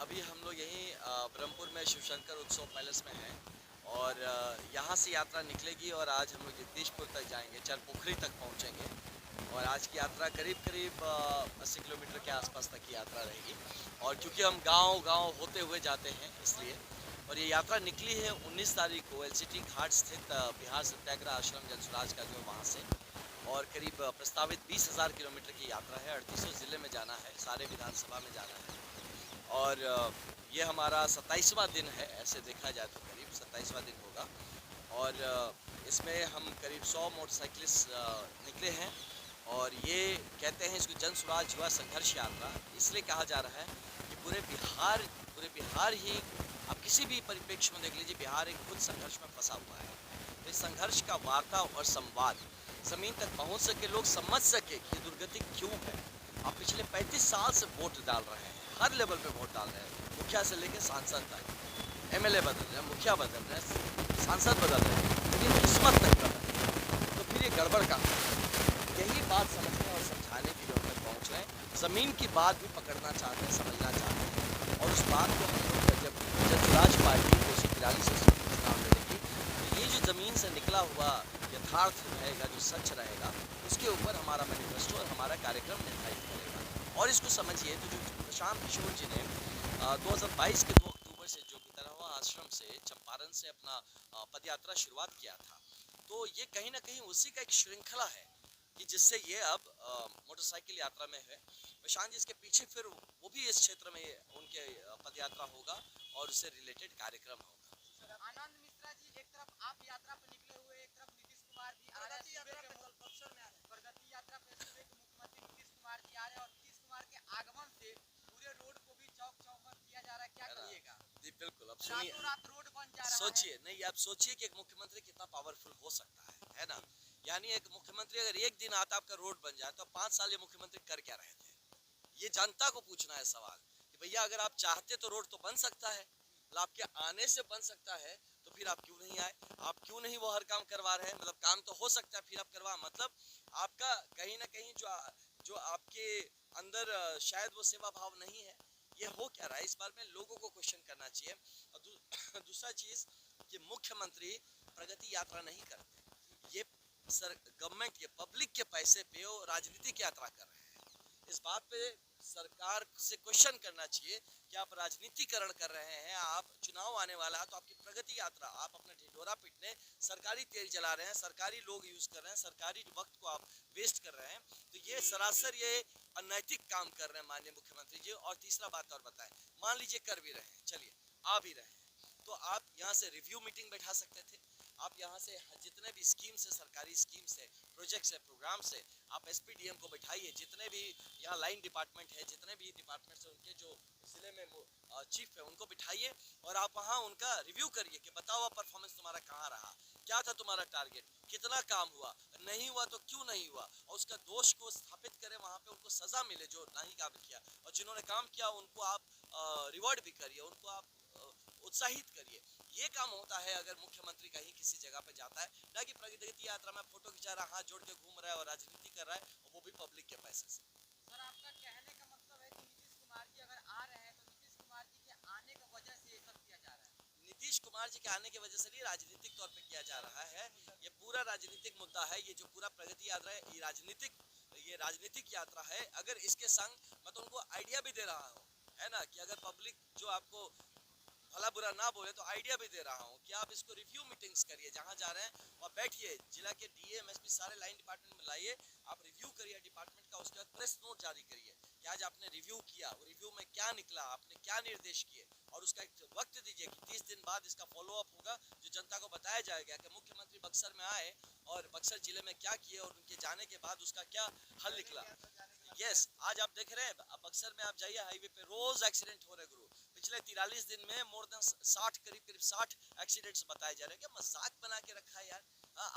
अभी हम लोग यहीं ब्रह्मपुर में शिवशंकर उत्सव पैलेस में हैं और यहाँ से यात्रा निकलेगी और आज हम लोग जगदीशपुर तक जाएंगे, चरपोखरी तक पहुँचेंगे। और आज की यात्रा करीब करीब 80 किलोमीटर के आसपास तक की यात्रा रहेगी। और क्योंकि हम गांव होते हुए जाते हैं इसलिए, और ये यात्रा निकली है 19 तारीख को एलसीटी घाट स्थित बिहार सत्याग्रह आश्रम जनसुराज का जो वहाँ से, और करीब प्रस्तावित 20,000 किलोमीटर की यात्रा है। 38 जिले में जाना है, सारे विधानसभा में जाना है। और ये हमारा 27वां दिन है, ऐसे देखा जाए तो करीब 27वां दिन होगा। और इसमें हम करीब 100 मोटरसाइकिलिस्ट निकले हैं। और ये कहते हैं इसको जन स्वराज युवा संघर्ष यात्रा इसलिए कहा जा रहा है कि पूरे बिहार ही, आप किसी भी परिप्रेक्ष्य में देख लीजिए, बिहार एक खुद संघर्ष में फंसा हुआ है। तो इस संघर्ष का वार्ता और संवाद ज़मीन तक पहुंच सके, लोग समझ सके कि दुर्गति क्यों है। आप पिछले 35 साल से वोट डाल रहे हैं, हर लेवल पे वोट डाल रहे हैं, मुखिया से लेकर सांसद तक। एमएलए बदल रहे हैं, मुखिया बदल रहे हैं, सांसद बदल रहे हैं, लेकिन किस्मत तक बदल रही है। तो फिर ये गड़बड़ का यही बात समझने और समझाने के लिए हम तक पहुँच रहे हैं। ज़मीन की बात भी पकड़ना चाहते हैं, समझना चाहते हैं। और उस बात को हम लोग जब जनसुराज पार्टी 243 से चुनाव लड़ेगी, तो ये जो ज़मीन से निकला हुआ यथार्थ रहेगा, जो सच रहेगा, उसके ऊपर हमारा मैनिफेस्टो और हमारा कार्यक्रम निर्धारित करेगा। और इसको समझिए तो जो प्रशांत किशोर जी ने 2022 के 2 अक्टूबर से जो गिरधरवा आश्रम से चंपारण से अपना पदयात्रा शुरुआत किया था, तो ये कहीं ना कहीं उसी का एक श्रृंखला है कि जिससे ये अब मोटरसाइकिल यात्रा में है। प्रशांत जी इसके पीछे फिर वो भी इस क्षेत्र में उनके पदयात्रा होगा और उससे रिलेटेड कार्यक्रम होगा। आनंद मिश्रा जी, एक तरफ आप यात्रा पर निकले हुए, एक तरफ नीतीश कुमार जी आ रहे हैं, प्रगति यात्रा पे सूबे के मुख्यमंत्री नीतीश कुमार जी आ रहे हैं और नीतीश कुमार के आगमन से पूरे रोड को भी चौक चौमर किया जा रहा है, क्या करिएगा? जी बिल्कुल, अब सुनिए, रातों रात रोड बन जा रहा है। सोचिए नहीं, आप सोचिए कि एक मुख्यमंत्री कितना पावरफुल हो सकता है ना। यानी एक मुख्यमंत्री अगर एक दिन आता आपका रोड बन जाए, तो 5 साल ये मुख्यमंत्री कर क्या रहे थे? ये जनता को पूछना है सवाल कि भैया अगर आप चाहते तो रोड तो बन सकता है, मतलब आपके आने से बन सकता है, तो फिर आप क्यों नहीं आए? आप क्यों नहीं वो हर काम करवा रहे हैं? मतलब काम तो हो सकता है, फिर आप करवा, मतलब आपका कहीं ना कहीं जो आपके अंदर शायद वो सेवा भाव नहीं है। ये हो क्या रहा है, इस बार में लोगों को क्वेश्चन करना चाहिए। और दूसरा चीज कि मुख्यमंत्री प्रगति यात्रा नहीं करते, ये सर गवर्नमेंट के पब्लिक के पैसे पे वो राजनीतिक यात्रा कर रहे हैं। इस बात पे सरकार से क्वेश्चन करना चाहिए कि आप राजनीतिकरण कर रहे हैं। आप चुनाव आने वाला है तो आपकी प्रगति यात्रा, आप अपना ढिढोरा पीटने सरकारी तेल जला रहे हैं, सरकारी लोग यूज कर रहे हैं, सरकारी वक्त को आप वेस्ट कर रहे हैं। तो ये सरासर ये अनैतिक काम कर रहे हैं माननीय मुख्यमंत्री जी। और तीसरा बात और बताएं, मान लीजिए कर भी रहे हैं, चलिए आ भी रहे हैं, तो आप यहाँ से रिव्यू मीटिंग बैठा सकते थे। आप यहाँ से जितने भी स्कीम से, सरकारी स्कीम से, प्रोजेक्ट से, प्रोग्राम से, आप एसपीडीएम को बैठाइए, जितने भी यहाँ लाइन डिपार्टमेंट है, जितने भी डिपार्टमेंट से उनके जो जिले में चीफ है उनको बिठाइए और आप वहाँ उनका रिव्यू करिए कि बताओ परफॉर्मेंस तुम्हारा कहाँ रहा, क्या था तुम्हारा टारगेट, कितना काम हुआ, नहीं हुआ तो क्यों नहीं हुआ, और उसका दोष को स्थापित करें, वहाँ पे उनको सजा मिले जो नहीं काम किया, और जिन्होंने काम किया उनको आप रिवॉर्ड भी करिए, उनको आप उत्साहित करिए। ये काम होता है अगर मुख्यमंत्री कहीं किसी जगह पे जाता है, ना कि प्रगति यात्रा में फोटो खिंचा रहा, हाथ जोड़ के घूम रहा है और राजनीति कर रहा है, और वो भी पब्लिक के पैसे से। सर, आपका कहने का मतलब है कि नीतीश कुमार जी अगर आ रहे हैं तो नीतीश कुमार जी के आने की वजह से ये सब किया जा रहा है? नीतीश कुमार जी के आने की वजह से नहीं, राजनीतिक तौर पे किया जा रहा है। ये पूरा राजनीतिक मुद्दा है। ये जो पूरा प्रगति यात्रा है ये राजनीतिक यात्रा है। अगर इसके संग मैं तो उनको आइडिया भी दे रहा हूँ, है ना, कि अगर पब्लिक जो आपको भला बुरा ना बोले तो आइडिया भी दे रहा हूँ कि आप इसको रिव्यू मीटिंग्स करिए, जहाँ जा रहे हैं और बैठिए, जिला के डीएम एसपी सारे लाइन डिपार्टमेंट में लाइए, आप रिव्यू करिए डिपार्टमेंट का, उसके बाद प्रेस नोट जारी करिए कि आज आपने रिव्यू किया, वो रिव्यू में क्या निकला, आपने क्या निर्देश किए, और उसका एक वक्त दीजिए कि 30 दिन बाद इसका फॉलोअप होगा, जो जनता को बताया जाएगा कि मुख्यमंत्री बक्सर में आए और बक्सर जिले में क्या किए और उनके जाने के बाद उसका क्या हल निकला। यस, आज आप देख रहे हैं बक्सर में, आप जाइए हाईवे पे रोज एक्सीडेंट हो रहे गुरु। पिछले 43 दिन में मोर देन 60 करीब 60 एक्सीडेंट्स बताए जा रहे हैं। क्या मजाक बना के रखा है यार।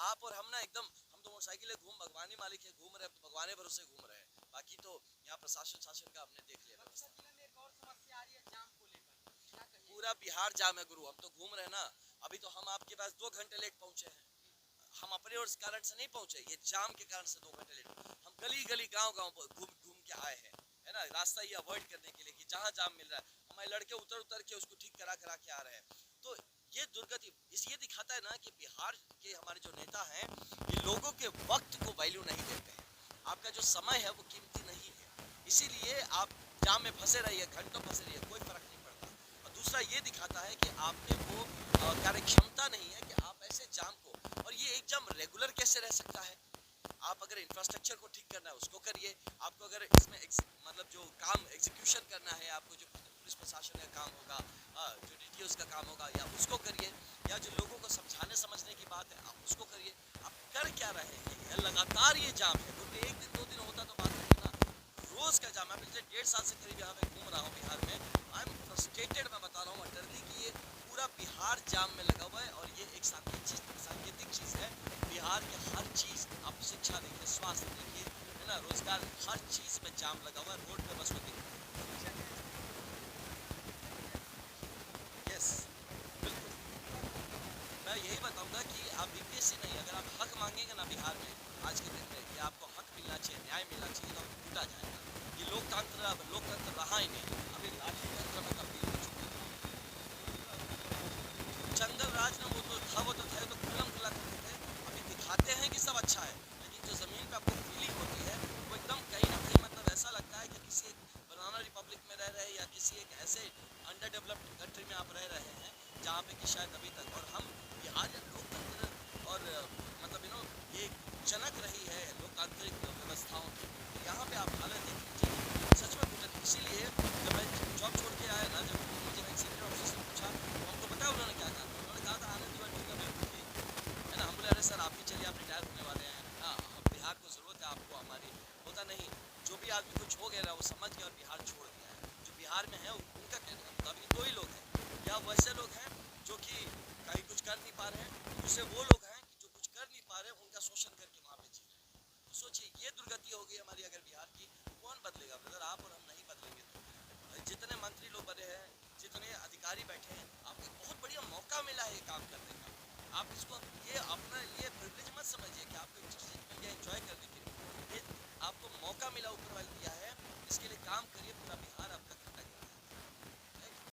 आप और हम ना एकदम, हम तो मोटरसाइकिल भगवान ही मालिक है, घूम रहे हैं तो भगवान भरोसे घूम रहे हैं, बाकी तो यहाँ प्रशासन शासन का हमने देख लिया। बक्सर जिले में एक और समस्या आ रही है जाम को लेकर, क्या कहिए? पूरा बिहार जाम है गुरु, हम तो घूम रहे हैं ना। अभी तो हम आपके पास 2 घंटे लेट पहुंचे हैं, हम अपने और कारण से नहीं पहुंचे, ये जाम के कारण से 2 घंटे लेट। हम गली गली गांव गांव घूम घूम के आए हैं, है ना, रास्ता ये अवॉइड करने के लिए कि जहाँ जाम मिल रहा है हम हमारे लड़के उतर उतर के उसको ठीक करा करा के आ रहे हैं। तो ये दुर्गति ये दिखाता है ना कि बिहार के हमारे जो नेता हैं ये लोगों के वक्त को वैल्यू नहीं देते हैं। आपका जो समय है वो कीमती नहीं है, इसीलिए आप जाम में फंसे रहिए, घंटों फंसे रहिए, कोई फर्क नहीं पड़ता। और दूसरा ये दिखाता है कि आप में वो कार्य क्षमता नहीं है कि आप ऐसे जाम को, और ये एक जाम रेगुलर कैसे रह सकता है। आप अगर इंफ्रास्ट्रक्चर को ठीक करना है उसको करिए, आपको अगर इसमें मतलब जो काम एग्जीक्यूशन करना है, आपको जो पुलिस प्रशासन का काम होगा, जो डीटीओस का काम होगा, या उसको करिए, या जो लोगों को समझाने समझने की बात है आप उसको करिए। आप कर क्या रहे हैं? लगातार ये जाम है, तो एक दिन 2 दिन होता तो बात नहीं ना, रोज का जाम है। पिछले 1.5 साल से करीब यहाँ पे घूम रहा हूँ बिहार में। आई एम फ्रस्ट्रेटेड, मैं बता रहा हूँ अटरली कि ये पूरा बिहार जाम में लगा हुआ है। और ये एक सांकेतिक चीज़ है। बिहार के हर चीज़, आप शिक्षा देखिए, स्वास्थ्य देखिए, है ना, रोजगार, हर चीज़ में जाम लगा हुआ है। रोड पे बस वो यस बिल्कुल। मैं यही बताऊंगा कि आप बीपीएससी नहीं, अगर आप हक मांगेंगे ना बिहार में आज के दिन में कि आपको हक मिलना चाहिए, न्याय मिलना चाहिए, तो टूटा जाएगा। ये लोकतंत्र रहा ही नहीं। अभी लाठी तंत्र में तब्दील हो चुका है। जंगल राज में वो तो थे तो खुल्लम खुल्ला करते थे। अभी दिखाते हैं कि सब अच्छा है, लेकिन जो जमीन पे आपको फीलिंग होती है वो एकदम कहीं ना कहीं मतलब ऐसा लगता है कि किसी एक बनाना रिपब्लिक में रह रहे हैं, या किसी एक ऐसे अंडर डेवलप्ड कंट्री में आप रह रहे हैं जहाँ पे कि शायद अभी तक, और हम बिहार में लोकतंत्र और मतलब ये जनक रही है लोकतांत्रिक व्यवस्थाओं की। तो यहाँ पे आप हालत देखिए सच में घुटन। इसीलिए जब मैं जॉब छोड़ के आया ना, जब मुझे मैं सीनियर ऑफिसर से पूछा तो हमको पता है उन्होंने क्या कहा था। उन्होंने कहा था आनंद तिवारी ठीक है है ना। हम बोले अरे सर आप भी चलिए, आप रिटायर होने वाले हैं, हाँ बिहार को ज़रूरत है आपको हमारी। होता नहीं, जो भी आदमी कुछ हो गया वो समझ गया और बिहार छोड़ दिया है। जो बिहार में है उनका कहने का अभी 2 ही लोग हैं, या वैसे लोग हैं जो कि कहीं कुछ कर नहीं पा रहे हैं, दूसरे वो लोग हैं कि जो कुछ कर नहीं पा रहे हैं, उनका शोषण करके वहाँ पे जी रहे हैं। तो सोचिए ये दुर्गति होगी हमारी अगर बिहार की, कौन बदलेगा ब्रदर? आप और हम नहीं बदलेंगे तो। जितने मंत्री लोग बने हैं, जितने अधिकारी बैठे हैं, आपको बहुत बढ़िया मौका मिला है ये काम करने का। आप इसको, ये